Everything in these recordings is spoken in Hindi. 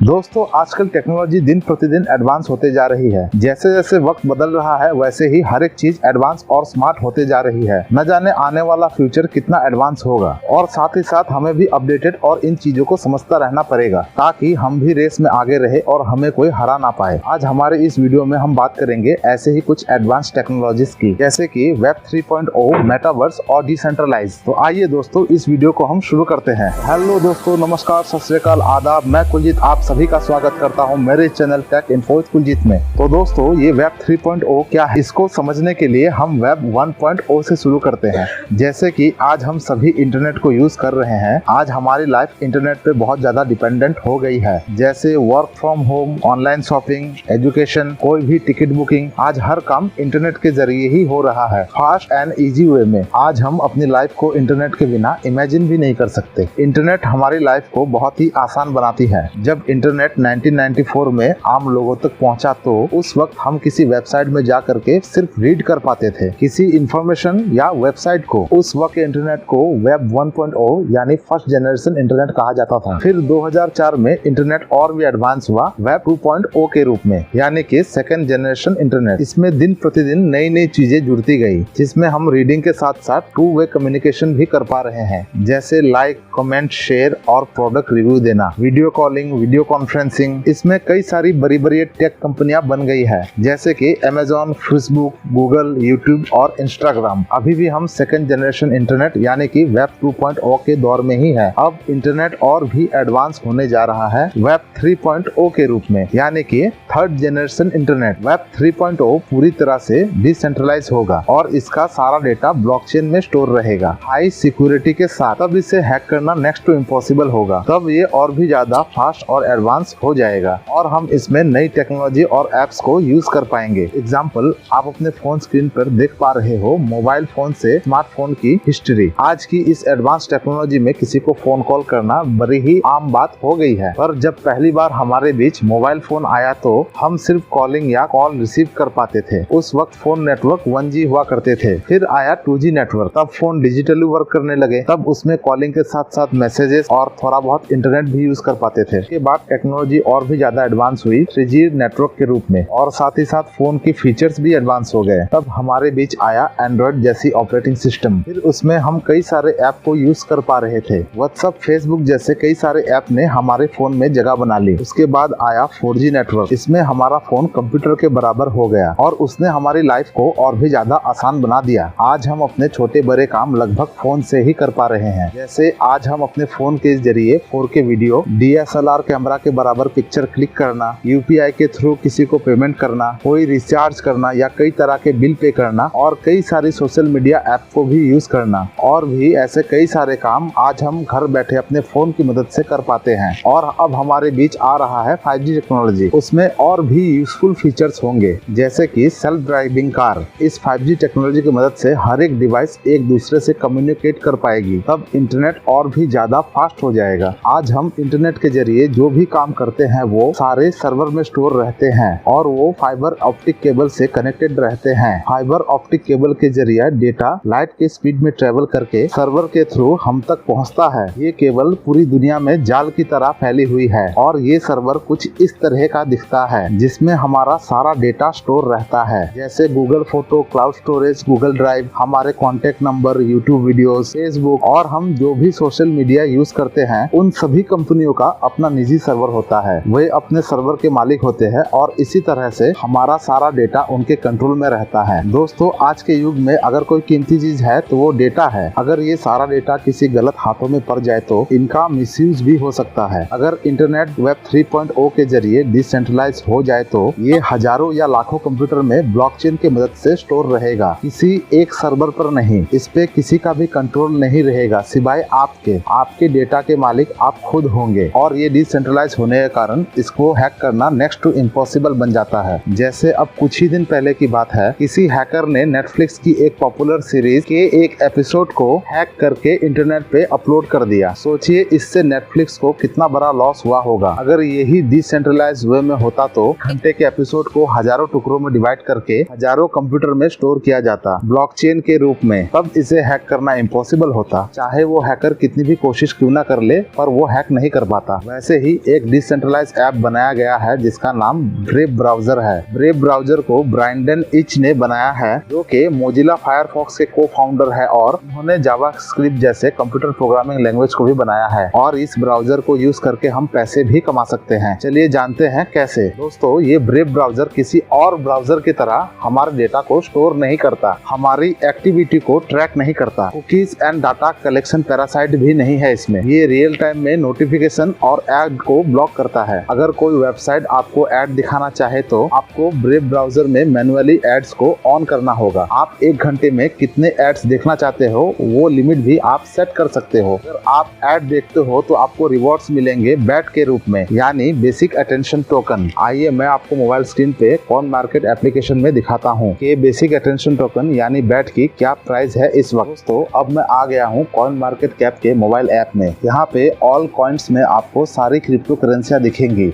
दोस्तों आजकल टेक्नोलॉजी दिन प्रतिदिन एडवांस होते जा रही है। जैसे जैसे वक्त बदल रहा है वैसे ही हर एक चीज एडवांस और स्मार्ट होते जा रही है। न जाने आने वाला फ्यूचर कितना एडवांस होगा और साथ ही साथ हमें भी अपडेटेड और इन चीजों को समझता रहना पड़ेगा ताकि हम भी रेस में आगे रहे और हमें कोई हरा ना पाए। आज हमारे इस वीडियो में हम बात करेंगे ऐसे ही कुछ एडवांस टेक्नोलॉजीज की, जैसे कि वेब 3.0, मेटावर्स और डिसेंट्रलाइज। तो आइए दोस्तों इस वीडियो को हम शुरू करते हैं। हेलो दोस्तों, नमस्कार, सत श्री अकाल, आदाब। मैं कुलजीत आप सभी का स्वागत करता हूं मेरे channel take info with Kuljeet में। तो दोस्तों ये वेब 3.0 क्या है, इसको समझने के लिए हम वेब 1.0 से शुरू करते हैं। जैसे कि आज हम सभी इंटरनेट को यूज कर रहे हैं। आज हमारी लाइफ इंटरनेट पे बहुत ज्यादा डिपेंडेंट हो गई है। जैसे work from home, online shopping, education, कोई भी टिकट बुकिंग, आज हर काम इंटरनेट के जरिए ही हो रहा है, फास्ट एंड इजी वे में। आज हम अपनी लाइफ को इंटरनेट के बिना इमेजिन भी नहीं कर सकते। इंटरनेट हमारी लाइफ को बहुत ही आसान बनाती है। जब इंटरनेट 1994 में आम लोगों तक पहुंचा तो उस वक्त हम किसी वेबसाइट में जा करके सिर्फ रीड कर पाते थे किसी इंफॉर्मेशन या वेबसाइट को। उस वक्त के इंटरनेट को वेब 1.0 यानी फर्स्ट जनरेशन इंटरनेट कहा जाता था। फिर 2004 में इंटरनेट और भी एडवांस हुआ वेब 2.0 के रूप में, यानी कि सेकंड जनरेशन इंटरनेट। इसमें दिन प्रतिदिन नई नई चीजें जुड़ती गई, जिसमें हम रीडिंग के साथ साथ टू वे कम्युनिकेशन भी कर पा रहे हैं, जैसे लाइक, कमेंट, शेयर और प्रोडक्ट रिव्यू देना, वीडियो कॉलिंग, वीडियो कॉन्फ्रेंसिंग। इसमें कई सारी बड़ी बड़ी टेक कंपनियां बन गई है, जैसे कि Amazon, फेसबुक, गूगल, यूट्यूब और इंस्टाग्राम। अभी भी हम सेकंड जनरेशन इंटरनेट यानी कि वेब 2.0 के दौर में ही है। अब इंटरनेट और भी एडवांस होने जा रहा है वेब 3.0 के रूप में, यानी कि थर्ड जनरेशन इंटरनेट। वेब 3.0 पूरी तरह से डिसेंट्रलाइज होगा और इसका सारा डेटा ब्लॉकचेन में स्टोर रहेगा, हाई सिक्योरिटी के साथ। तब इसे हैक करना नेक्स्ट टू इम्पॉसिबल होगा। तब ये और भी ज्यादा फास्ट और एडवांस हो जाएगा और हम इसमें नई टेक्नोलॉजी और एप्स को यूज कर पाएंगे। एग्जाम्पल, आप अपने फोन स्क्रीन पर देख पा रहे हो मोबाइल फोन से स्मार्टफोन की हिस्ट्री। आज की इस एडवांस टेक्नोलॉजी में किसी को फोन कॉल करना बड़ी ही आम बात हो गई है, पर जब पहली बार हमारे बीच मोबाइल फोन आया तो हम सिर्फ कॉलिंग या कॉल रिसीव कर पाते थे। उस वक्त फोन नेटवर्क 1G हुआ करते थे। फिर आया 2G नेटवर्क, तब फोन डिजिटली वर्क करने लगे। तब उसमें कॉलिंग के साथ साथ मैसेजेस और थोड़ा बहुत इंटरनेट भी यूज कर पाते थे। इसके बाद टेक्नोलॉजी और भी ज्यादा एडवांस हुई 3G नेटवर्क के रूप में, और साथ ही साथ फोन की फीचर्स भी एडवांस हो गए। तब हमारे बीच आया एंड्रॉइड जैसी ऑपरेटिंग सिस्टम। फिर उसमें हम कई सारे ऐप को यूज कर पा रहे थे। व्हाट्सएप, फेसबुक जैसे कई सारे ऐप ने हमारे फोन में जगह बना ली। उसके बाद आया 4G नेटवर्क। इसमें हमारा फोन कंप्यूटर के बराबर हो गया और उसने हमारी लाइफ को और भी ज्यादा आसान बना दिया। आज हम अपने छोटे बड़े काम लगभग फोन से ही कर पा रहे हैं। जैसे आज हम अपने फोन के जरिए 4K वीडियो, DSLR कैमरा के बराबर पिक्चर क्लिक करना, UPI के थ्रू किसी को पेमेंट करना, कोई रिचार्ज करना या कई तरह के बिल पे करना, और कई सारी सोशल मीडिया ऐप को भी यूज करना, और भी ऐसे कई सारे काम आज हम घर बैठे अपने फोन की मदद से कर पाते हैं। और अब हमारे बीच आ रहा है 5G टेक्नोलॉजी। उसमें और भी यूजफुल फीचर्स होंगे, जैसे कि सेल्फ ड्राइविंग कार। इस 5G टेक्नोलॉजी की मदद से हर एक डिवाइस एक दूसरे से कम्युनिकेट कर पाएगी। तब इंटरनेट और भी ज्यादा फास्ट हो जाएगा। आज हम इंटरनेट के जरिए जो भी काम करते हैं वो सारे सर्वर में स्टोर रहते हैं और वो फाइबर ऑप्टिक केबल से कनेक्टेड रहते हैं। फाइबर ऑप्टिक केबल के जरिए डेटा लाइट के स्पीड में ट्रेवल करके सर्वर के थ्रू हम तक पहुंचता है। ये केबल पूरी दुनिया में जाल की तरह फैली हुई है और ये सर्वर कुछ इस तरह का दिखता है, जिसमें हमारा सारा डेटा स्टोर रहता है, जैसे Google photo, cloud storage, Google drive, हमारे contact number, YouTube videos, Facebook और हम जो भी सोशल मीडिया यूज करते हैं, उन सभी कंपनियों का अपना निजी सर्वर होता है। वे अपने सर्वर के मालिक होते हैं और इसी तरह से हमारा सारा डेटा उनके कंट्रोल में रहता है। दोस्तों आज के युग में अगर कोई कीमती चीज है तो वो डेटा है। अगर ये सारा डेटा किसी गलत हाथों में पड़ जाए तो इनका मिसयूज भी हो सकता है। अगर इंटरनेट वेब 3.0 के जरिए डिसेंट्रलाइज हो जाए तो ये हजारों या लाखों कंप्यूटर में ब्लॉकचेन की मदद से स्टोर रहेगा, किसी एक सर्वर पर नहीं। इस पे किसी का भी कंट्रोल नहीं रहेगा सिवाय आपके डेटा के मालिक आप खुद होंगे। और ये डिसेंट्रलाइज होने के कारण इसको हैक करना नेक्स्ट टू इम्पॉसिबल बन जाता है। जैसे अब कुछ ही दिन पहले की बात है, किसी हैकर ने नेटफ्लिक्स की एक पॉपुलर सीरीज के एक एपिसोड को हैक करके इंटरनेट पे अपलोड कर दिया। सोचिए इससे नेटफ्लिक्स को कितना बड़ा लॉस हुआ होगा। अगर यही डिसेंट्रलाइज वे में होता तो घंटे के एपिसोड को हजारों टुकड़ों में डिवाइड करके हजारों कंप्यूटर में स्टोर किया जाता ब्लॉकचेन के रूप में। तब इसे हैक करना इम्पॉसिबल होता, चाहे वो हैकर कितनी भी कोशिश क्यों ना कर ले, पर वो हैक नहीं कर पाता। वैसे ही एक डिसेंट्रलाइज ऐप बनाया गया है जिसका नाम ब्रेव ब्राउजर है। ब्रेव ब्राउजर को ब्रायन इच ने बनाया है, जो कि मोजिला फायरफॉक्स के को फाउंडर है और उन्होंने जावास्क्रिप्ट जैसे कंप्यूटर प्रोग्रामिंग लैंग्वेज को भी बनाया है और इस ब्राउजर को यूज करके हम पैसे भी कमा सकते हैं। चलिए जानते हैं कैसे। दोस्तों, ये ब्रेव ब्राउजर किसी और ब्राउजर की तरह हमारे डेटा को स्टोर नहीं करता, हमारी एक्टिविटी को ट्रैक नहीं करता, cookies and data collection parasite भी नहीं है इसमें। ये रियल टाइम में नोटिफिकेशन और ऐड को ब्लॉक करता है। अगर कोई वेबसाइट आपको ऐड दिखाना चाहे तो आपको ब्रेव ब्राउजर में मैन्युअली एड्स को ऑन करना होगा। आप 1 घंटे में कितने एड्स देखना चाहते हो वो लिमिट भी आप सेट कर सकते हो। अगर आप ऐड देखते हो तो आपको रिवॉर्ड्स मिलेंगे बैट के रूप में, यानी बेसिक अटेंशन टोकन। आइए मैं आपको मोबाइल स्क्रीन पे कॉइन मार्केट एप्लीकेशन में दिखाता हूँ कि बेसिक अटेंशन टोकन यानी बैट की क्या प्राइस है इस वक्त। तो अब मैं आ गया हूँ कॉइन मार्केट कैप के मोबाइल ऐप में। यहाँ पे ऑल कॉइन्स में आपको सारी क्रिप्टो करेंसियाँ दिखेंगी।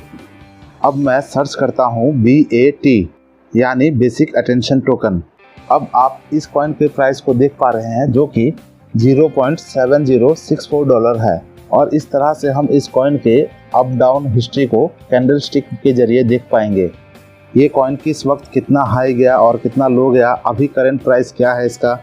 अब मैं सर्च करता हूँ BAT यानी बेसिक अटेंशन टोकन। अब आप इस कॉइन के प्राइस को देख पा रहे हैं जो कि $0.7064 है और इस तरह से हम इस कॉइन के अप डाउन हिस्ट्री को कैंडल स्टिक के जरिए देख पाएंगे। ये कॉइन किस वक्त कितना हाई गया और कितना लो गया, अभी करंट प्राइस क्या है इसका,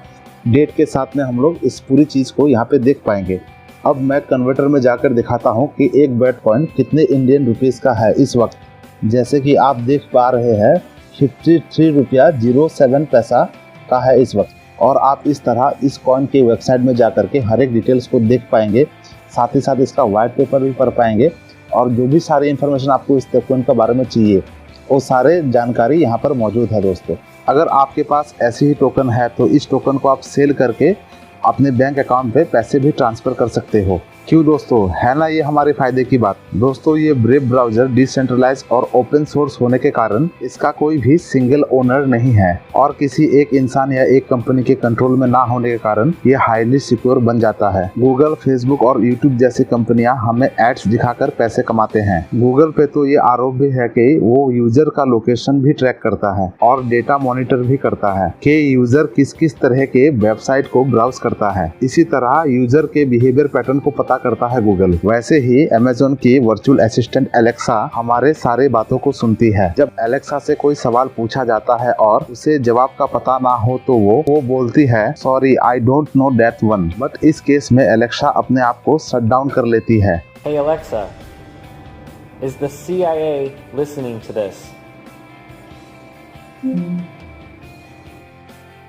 डेट के साथ में हम लोग इस पूरी चीज़ को यहाँ पे देख पाएंगे। अब मैं कन्वर्टर में जाकर दिखाता हूँ कि एक बैट कॉइन कितने इंडियन रुपीज़ का है इस वक्त। जैसे कि आप देख पा रहे हैं 53 पैसा का है इस वक्त। और आप इस तरह इस कॉइन के वेबसाइट में जाकर के हर एक डिटेल्स को देख पाएंगे, साथ ही साथ इसका वाइट पेपर भी पढ़ पाएंगे और जो भी सारी इन्फॉर्मेशन आपको इस कॉइन के बारे में चाहिए वो सारे जानकारी यहाँ पर मौजूद है। दोस्तों, अगर आपके पास ऐसी ही टोकन है तो इस टोकन को आप सेल करके अपने बैंक अकाउंट पे पैसे भी ट्रांसफ़र कर सकते हो। क्यों दोस्तों, है ना ये हमारे फायदे की बात। दोस्तों, ये ब्रेव ब्राउजर डिसेंट्रलाइज और ओपन सोर्स होने के कारण इसका कोई भी सिंगल ओनर नहीं है और किसी एक इंसान या एक कंपनी के कंट्रोल में ना होने के कारण ये हाईली सिक्योर बन जाता है। गूगल, फेसबुक और यूट्यूब जैसी कंपनियां हमें एड्स दिखाकर पैसे कमाते हैं। गूगल पे तो ये आरोप भी है कि वो यूजर का लोकेशन भी ट्रैक करता है और डेटा मॉनिटर भी करता है कि यूजर किस किस तरह के वेबसाइट को ब्राउज करता है। इसी तरह यूजर के बिहेवियर पैटर्न को पता करता है गूगल। वैसे ही अमेज़न की वर्चुअल असिस्टेंट एलेक्सा हमारे सारे बातों को सुनती है। जब एलेक्सा से कोई सवाल पूछा जाता है और उसे जवाब का पता ना हो तो वो बोलती है sorry I don't know that one. But इस केस में एलेक्सा अपने आप को शट डाउन कर लेती है। Hey Alexa, is the CIA listening to this?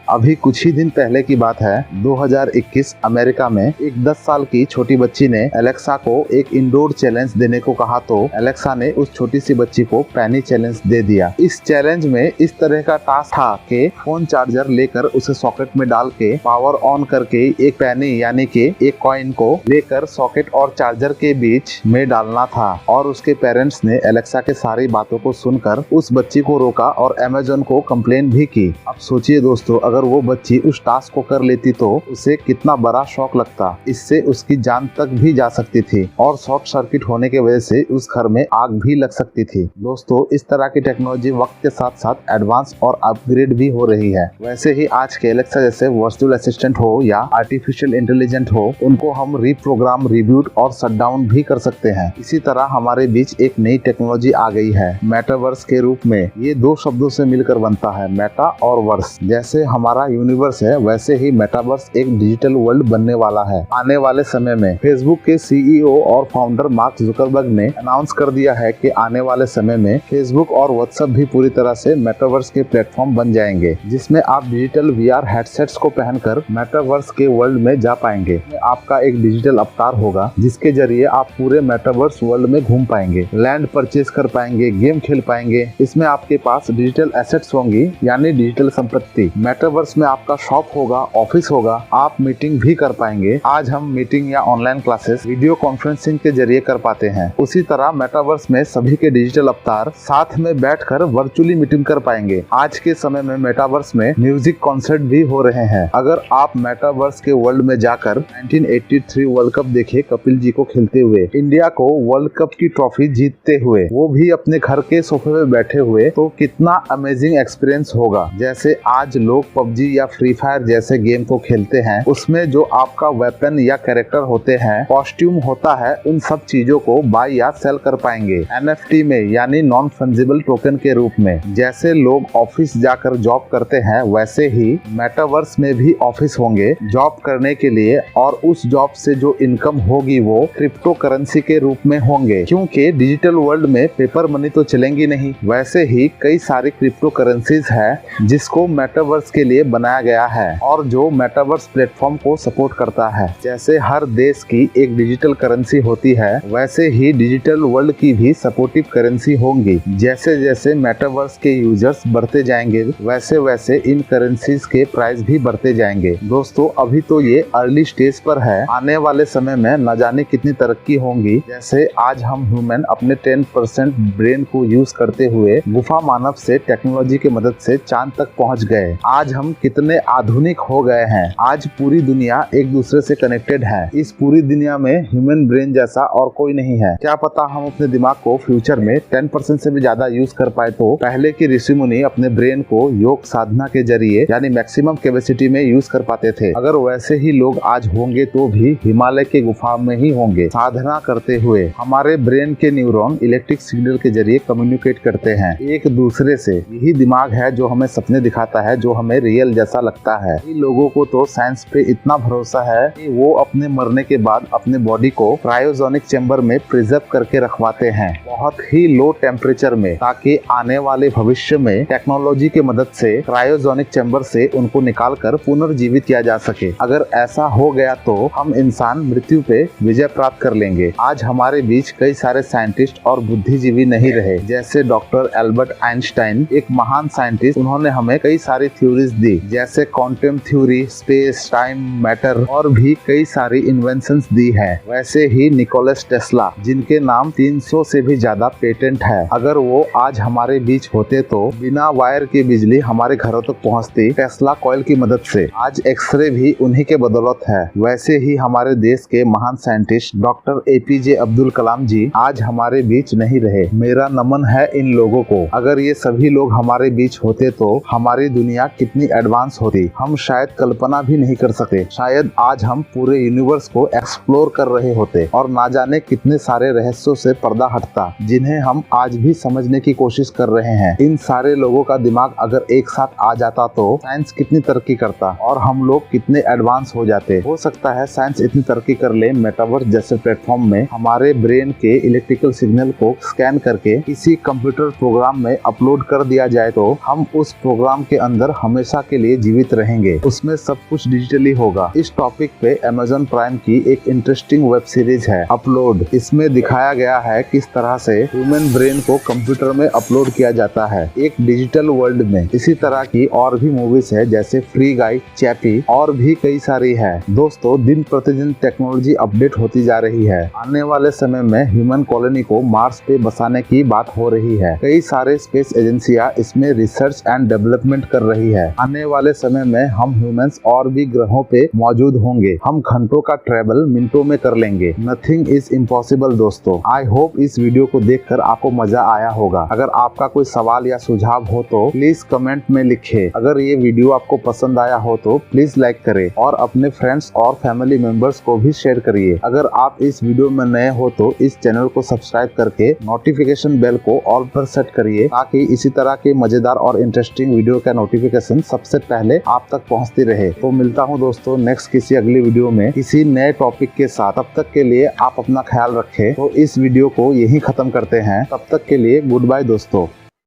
अभी कुछ ही दिन पहले की बात है, 2021 अमेरिका में एक 10 साल की छोटी बच्ची ने एलेक्सा को एक इंडोर चैलेंज देने को कहा तो एलेक्सा ने उस छोटी सी बच्ची को पैनी चैलेंज दे दिया। इस चैलेंज में इस तरह का टास्क था कि फोन चार्जर लेकर उसे सॉकेट में डाल के पावर ऑन करके एक पैनी यानी कि एक कॉइन को लेकर सॉकेट और चार्जर के बीच में डालना था और उसके पेरेंट्स ने एलेक्सा के सारी बातों को सुनकर उस बच्ची को रोका और अमेज़न को कंप्लेन भी की। अब सोचिए दोस्तों, अगर वो बच्ची उस टास्क को कर लेती तो उसे कितना बड़ा शॉक लगता। इससे उसकी जान तक भी जा सकती थी और शॉर्ट सर्किट होने की वजह से उस घर में आग भी लग सकती थी। दोस्तों, इस तरह की टेक्नोलॉजी वक्त के साथ साथ एडवांस और अपग्रेड भी हो रही है। वैसे ही आज के एलेक्सा जैसे वर्चुअल असिस्टेंट हो या आर्टिफिशियल इंटेलिजेंट हो, उनको हम रीप्रोग्राम, रिब्यूट और शटडाउन भी कर सकते हैं। इसी तरह हमारे बीच एक नई टेक्नोलॉजी आ गई है मेटावर्स के रूप में। ये 2 शब्दों से मिलकर बनता है, मेटा और वर्स। जैसे हमारा यूनिवर्स है वैसे ही मेटावर्स एक डिजिटल वर्ल्ड बनने वाला है। आने वाले समय में फेसबुक के CEO और फाउंडर मार्क जुकरबर्ग ने अनाउंस कर दिया है कि आने वाले समय में फेसबुक और व्हाट्सएप भी पूरी तरह से मेटावर्स के प्लेटफॉर्म बन जाएंगे, जिसमें आप डिजिटल VR हेडसेट्स को पहनकर मेटावर्स के वर्ल्ड में जा पाएंगे। आपका एक डिजिटल अवतार होगा जिसके जरिए आप पूरे मेटावर्स वर्ल्ड में घूम पाएंगे, लैंड परचेज कर पाएंगे, गेम खेल पाएंगे। इसमें आपके पास डिजिटल एसेट्स होंगी यानी डिजिटल संपत्ति। मेटावर्स में आपका शॉप होगा, ऑफिस होगा, आप मीटिंग भी कर पाएंगे। आज हम मीटिंग या ऑनलाइन क्लासेस वीडियो कॉन्फ्रेंसिंग के जरिए कर पाते हैं। उसी तरह मेटावर्स में सभी के डिजिटल अवतार साथ में बैठकर वर्चुअली मीटिंग कर पाएंगे। आज के समय में मेटावर्स में म्यूजिक कॉन्सर्ट भी हो रहे हैं। अगर आप मेटावर्स के वर्ल्ड में जाकर 1983 वर्ल्ड कप देखे कपिल जी को खेलते हुए, इंडिया को वर्ल्ड कप की ट्रॉफी जीतते हुए, वो भी अपने घर के सोफे पे बैठे हुए, तो कितना अमेजिंग एक्सपीरियंस होगा। जैसे आज लोग पबजी या फ्री फायर जैसे गेम को खेलते हैं उसमें जो आपका वेपन या कैरेक्टर होते हैं, कॉस्ट्यूम होता है, उन सब चीजों को बाय या सेल कर पाएंगे NFT में, यानी नॉन फंजिबल टोकन के रूप में। जैसे लोग ऑफिस जाकर जॉब करते हैं वैसे ही मेटावर्स में भी ऑफिस होंगे जॉब करने के लिए, और उस जॉब से जो इनकम होगी वो क्रिप्टो करेंसी के रूप में होंगे, क्योंकि डिजिटल वर्ल्ड में पेपर मनी तो चलेंगी नहीं। वैसे ही कई सारी क्रिप्टो करेंसीज है जिसको मेटावर्स के लिए बनाया गया है और जो मेटावर्स प्लेटफॉर्म को सपोर्ट करता है। जैसे हर देश की एक डिजिटल करेंसी होती है वैसे ही डिजिटल वर्ल्ड की भी सपोर्टिव करेंसी होंगी। जैसे जैसे मेटावर्स के यूजर्स बढ़ते जाएंगे वैसे वैसे इन करेंसीज के प्राइस भी बढ़ते जाएंगे। दोस्तों अभी तो ये अर्ली स्टेज पर है, आने वाले समय में न जाने कितनी तरक्की होंगी। जैसे आज हम ह्यूमन अपने 10% ब्रेन को यूज करते हुए गुफा मानव से टेक्नोलॉजी की मदद से चांद तक पहुंच गए। आज हम कितने आधुनिक हो गए हैं। आज पूरी दुनिया एक दूसरे से कनेक्टेड है। इस पूरी दुनिया में ह्यूमन ब्रेन जैसा और कोई नहीं है। क्या पता हम अपने दिमाग को फ्यूचर में 10% से भी ज्यादा यूज कर पाए तो। पहले की ऋषि मुनि अपने ब्रेन को योग साधना के जरिए यानी मैक्सिमम कैपेसिटी में यूज कर पाते थे। अगर वैसे ही लोग आज होंगे तो भी हिमालय के गुफा में ही होंगे साधना करते हुए। हमारे ब्रेन के न्यूरॉन इलेक्ट्रिक सिग्नल के जरिए कम्युनिकेट करते हैं एक दूसरे से। यही दिमाग है जो हमें सपने दिखाता है, जो हमें रियल जैसा लगता है। इन लोगों को तो साइंस पे इतना भरोसा है कि वो अपने मरने के बाद अपने बॉडी को क्रायोजेनिक चेंबर में प्रिजर्व करके रखवाते हैं बहुत ही लो टेम्परेचर में, ताकि आने वाले भविष्य में टेक्नोलॉजी की मदद से क्रायोजेनिक चेंबर से उनको निकाल कर पुनर्जीवित किया जा सके। अगर ऐसा हो गया तो हम इंसान मृत्यु पे विजय प्राप्त कर लेंगे। आज हमारे बीच कई सारे साइंटिस्ट और बुद्धिजीवी नहीं रहे, जैसे डॉक्टर एल्बर्ट आइंस्टाइन, एक महान साइंटिस्ट। उन्होंने हमें कई सारी थ्योरीज दी, जैसे quantum theory, space, time, matter और भी कई सारी इन्वेंशंस दी है। वैसे ही निकोलस टेस्ला, जिनके नाम 300 से भी ज्यादा पेटेंट है। अगर वो आज हमारे बीच होते तो बिना वायर की बिजली हमारे घरों तक पहुंचती टेस्ला कॉइल की मदद से। आज एक्सरे भी उन्हीं के बदौलत है। वैसे ही हमारे देश के महान scientist doctor APJ Abdul Kalam जी आज हमारे बीच नहीं रहे। मेरा नमन है इन लोगों को। अगर ये सभी लोग हमारे बीच होते तो हमारी दुनिया कितनी एडवांस होती हम शायद कल्पना भी नहीं कर सके। शायद आज हम पूरे यूनिवर्स को एक्सप्लोर कर रहे होते और ना जाने कितने सारे रहस्यों से पर्दा हटता जिन्हें हम आज भी समझने की कोशिश कर रहे हैं। इन सारे लोगों का दिमाग अगर एक साथ आ जाता तो साइंस कितनी तरक्की करता और हम लोग कितने एडवांस हो जाते। हो सकता है साइंस इतनी तरक्की कर ले मेटावर्स जैसे प्लेटफॉर्म में हमारे ब्रेन के इलेक्ट्रिकल सिग्नल को स्कैन करके किसी कंप्यूटर प्रोग्राम में अपलोड कर दिया जाए तो हम उस प्रोग्राम के अंदर हमेशा के लिए जीवित रहेंगे। उसमें सब कुछ डिजिटली होगा। इस टॉपिक पे Amazon प्राइम की एक इंटरेस्टिंग वेब सीरीज है अपलोड। इसमें दिखाया गया है किस तरह से ह्यूमन ब्रेन को कंप्यूटर में अपलोड किया जाता है एक डिजिटल वर्ल्ड में। इसी तरह की और भी मूवीज है जैसे फ्री गाई, चैपी और भी कई सारी है। दोस्तों दिन प्रतिदिन टेक्नोलॉजी अपडेट होती जा रही है। आने वाले समय में ह्यूमन कॉलोनी को मार्स पे बसाने की बात हो रही है। कई सारे स्पेस एजेंसियां इसमें रिसर्च एंड डेवलपमेंट कर रही है। आने वाले समय में हम ह्यूमंस और भी ग्रहों पे मौजूद होंगे। हम घंटों का ट्रेवल मिनटों में कर लेंगे। नथिंग इज इम्पॉसिबल दोस्तों। आई होप इस वीडियो को देखकर आपको मजा आया होगा। अगर आपका कोई सवाल या सुझाव हो तो प्लीज कमेंट में लिखे। अगर ये वीडियो आपको पसंद आया हो तो प्लीज लाइक करें और अपने फ्रेंड्स और फैमिली मेंबर्स को भी शेयर करिए। अगर आप इस वीडियो में नए हो तो इस चैनल को सब्सक्राइब करके नोटिफिकेशन बेल को ऑल पर सेट करिए, ताकि इसी तरह के मजेदार और इंटरेस्टिंग वीडियो का नोटिफिकेशन सबसे पहले आप तक पहुंचती रहे। तो मिलता हूं दोस्तों नेक्स्ट किसी अगली वीडियो में किसी नए टॉपिक के साथ। तब तक के लिए आप अपना ख्याल रखें। तो इस वीडियो को यहीं खत्म करते हैं। तब तक के लिए गुड बाय दोस्तों।